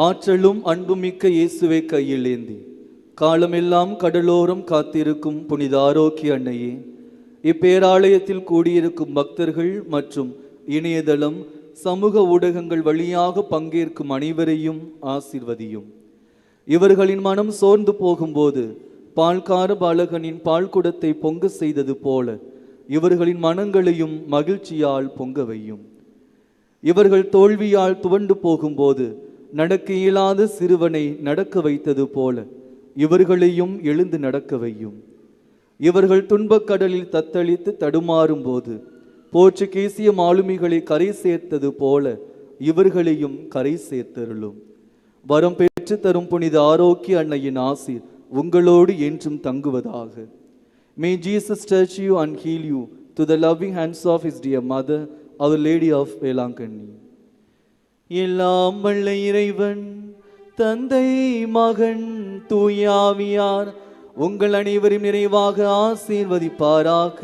ஆற்றலும் அன்புமிக்க இயேசுவை கையில் ஏந்தி காலமெல்லாம் கடலோரம் காத்திருக்கும் புனித ஆரோக்கிய அன்னையே, இப்பேராலயத்தில் கூடியிருக்கும் பக்தர்கள் மற்றும் இணையதளம் சமூக ஊடகங்கள் வழியாக பங்கேற்கும் அனைவரையும் ஆசீர்வதியும். இவர்களின் மனம் சோர்ந்து போகும்போது பால்கார பாலகனின் பால்குடத்தை பொங்க செய்தது போல இவர்களின் மனங்களையும் மகிழ்ச்சியால் பொங்க வையும். இவர்கள் தோல்வியால் துவண்டு போகும்போது நடக்க இயலாத சிறுவனை நடக்க வைத்தது போல இவர்களையும் எழுந்து நடக்க வையும். இவர்கள் துன்பக் கடலில் தத்தளித்து தடுமாறும் போது போர்ச்சுகீசிய மாலுமிகளை கரை சேர்த்தது போல இவர்களையும் கரை சேர்த்தருளும். வரம் பெற்று தரும் புனித ஆரோக்கிய அன்னையின் ஆசீர் உங்களோடு என்றும் தங்குவதாக. May Jesus touch you and heal you to the loving hands of his dear mother, Our Lady of Velankanni. எல்லாம் வல்ல இறைவன் தந்தை மகன் தூய ஆவியார் உங்கள் அனைவரும் நிறைவாக ஆசீர்வதிப்பாராக.